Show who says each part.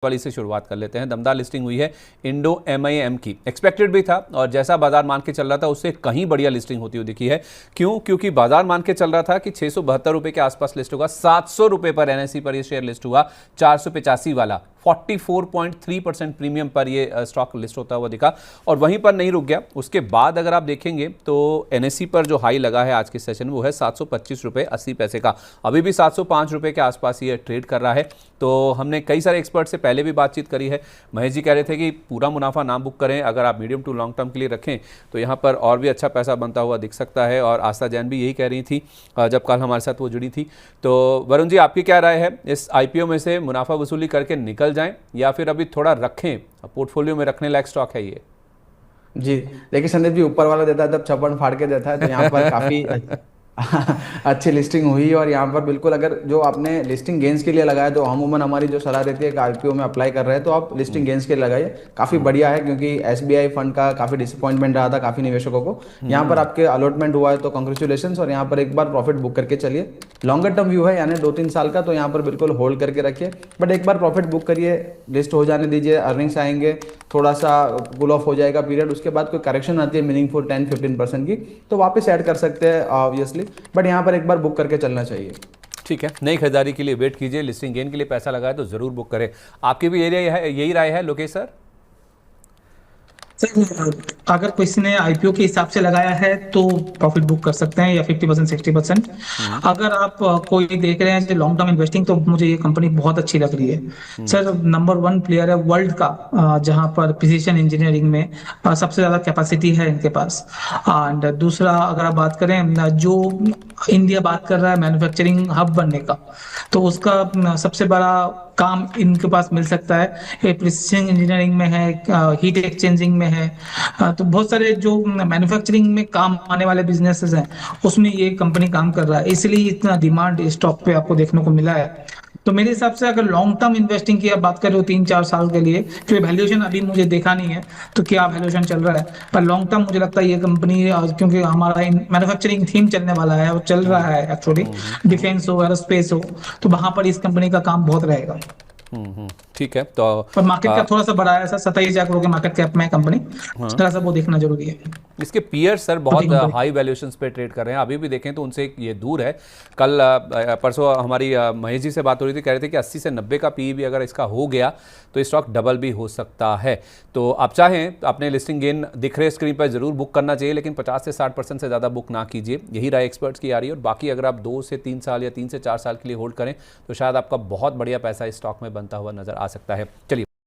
Speaker 1: वाली से शुरुआत कर लेते हैं। दमदार लिस्टिंग हुई है इंडो एमआईएम की। एक्सपेक्टेड भी था और जैसा बाजार मान के चल रहा था उससे कहीं बढ़िया लिस्टिंग होती हुई दिखी है। क्यों? क्योंकि बाजार मान के चल रहा था कि 672 रुपए के आसपास लिस्ट होगा। 700 रुपए पर एनएसई पर ये शेयर लिस्ट हुआ। 485 वाला 44.3% प्रीमियम पर ये स्टॉक लिस्ट होता हुआ दिखा और वहीं पर नहीं रुक गया। उसके बाद अगर आप देखेंगे तो एनएसई पर जो हाई लगा है आज के सेशन में वो है 725 रुपए 80 पैसे का। अभी भी 705 रुपए के आसपास ये ट्रेड कर रहा है। तो हमने कई सारे एक्सपर्ट से पहले भी बातचीत करी है। महेश जी कह रहे थे कि पूरा मुनाफा ना बुक करें, अगर आप मीडियम टू लॉन्ग टर्म के लिए रखें तो यहाँ पर और भी अच्छा पैसा बनता हुआ दिख सकता है। और आस्था जैन भी यही कह रही थी जब कल हमारे साथ वो जुड़ी थी। तो वरुण जी, आपकी क्या राय है? इस आईपीओ में से मुनाफा वसूली करके निकल जाएं या फिर अभी थोड़ा रखें? पोर्टफोलियो में रखने लायक स्टॉक है ये?
Speaker 2: जी, देखिए संदीप जी, ऊपर वाला देता है तब छप्पन फाड़ के देता है, तो यहाँ पर काफी अच्छी लिस्टिंग हुई। और यहाँ पर बिल्कुल अगर जो आपने लिस्टिंग गेंस के लिए लगाया तो अमूमन हमारी जो सलाह रहती है कि आईपीओ में अप्लाई कर रहे हैं तो आप लिस्टिंग गेंस के लिए लगाइए, काफी बढ़िया है। क्योंकि एसबीआई फंड का काफी डिसअपॉइंटमेंट रहा था काफी निवेशकों को। यहाँ पर आपके अलॉटमेंट हुआ है तो कांग्रेचुलेशन। और यहाँ पर एक बार प्रॉफिट बुक करके चलिए। लॉन्गर टर्म व्यू है यानी 2-3 साल का, तो यहाँ पर बिल्कुल होल्ड करके रखिए। बट एक बार प्रॉफिट बुक करिए, लिस्ट हो जाने दीजिए, अर्निंग्स आएंगे, थोड़ा सा कूल ऑफ हो जाएगा पीरियड, उसके बाद कोई करेक्शन आती है मीनिंगफुल 10-15% की तो वापस ऐड कर सकते हैं ऑब्वियसली। बट यहाँ पर एक बार बुक करके चलना चाहिए।
Speaker 1: ठीक है, नई खरीदारी के लिए वेट कीजिए। लिस्टिंग गेन के लिए पैसा लगाए तो जरूर बुक करें। आपकी भी यही राय है लोकेश सर?
Speaker 3: सर, अगर किसी ने आईपीओ के हिसाब से लगाया है तो प्रॉफिट बुक कर सकते हैं या 50% 60%। अगर आप कोई देख रहे हैं जो लॉन्ग टर्म इन्वेस्टिंग, तो मुझे ये कंपनी बहुत अच्छी लग रही है। सर, नंबर 1 प्लेयर है वर्ल्ड का, जहां पर प्रिसीजन इंजीनियरिंग में सबसे ज्यादा कैपेसिटी है इनके पास। एंड दूसरा, अगर आप बात करें जो इंडिया बात कर रहा है मैन्युफैक्चरिंग हब बनने का, तो उसका सबसे बड़ा काम इनके पास मिल सकता है। प्रिसीजन इंजीनियरिंग में है, हीट एक्सचेंजिंग में है, तो बहुत सारे जो मैन्युफैक्चरिंग में काम आने वाले बिजनेसेस हैं उसमें ये कंपनी काम कर रहा है, इसलिए इतना डिमांड स्टॉक पे आपको देखने को मिला है। तो मेरे हिसाब से अगर लॉन्ग टर्म इन्वेस्टिंग की आप बात कर रहे हो 3-4 साल के लिए, क्योंकि वैल्यूएशन अभी मुझे देखा नहीं है तो क्या वैल्यूएशन चल रहा है, पर लॉन्ग टर्म मुझे लगता है ये कंपनी, क्योंकि हमारा मैन्युफैक्चरिंग थीम चलने वाला है और चल रहा है एक्चुअली, डिफेंस हो, एरोस्पेस हो, तो वहां पर इस कंपनी का काम बहुत रहेगा।
Speaker 1: ठीक है। तो
Speaker 3: पर मार्केट कैप थोड़ा सा बड़ा है सर, 27,000 करोड़ के मार्केट कैप में कंपनी, थोड़ा सा वो देखना जरूरी है।
Speaker 1: इसके पीयर सर बहुत हाई वैल्यूएशंस पे ट्रेड कर रहे हैं, अभी भी देखें तो उनसे ये दूर है। कल परसों हमारी महेश जी से बात हो रही थी, कह रहे थे कि 80 से 90 का पीई भी अगर इसका हो गया तो स्टॉक डबल भी हो सकता है। तो आप चाहें अपने लिस्टिंग गेन दिख रहे स्क्रीन पर जरूर बुक करना चाहिए, लेकिन 50 से 60% से ज़्यादा बुक ना कीजिए। यही राय एक्सपर्ट्स की आ रही है। और बाकी अगर आप 2 से 3 साल या 3 से 4 साल के लिए होल्ड करें तो शायद आपका बहुत बढ़िया पैसा इस स्टॉक में बनता हुआ नजर आ सकता है। चलिए।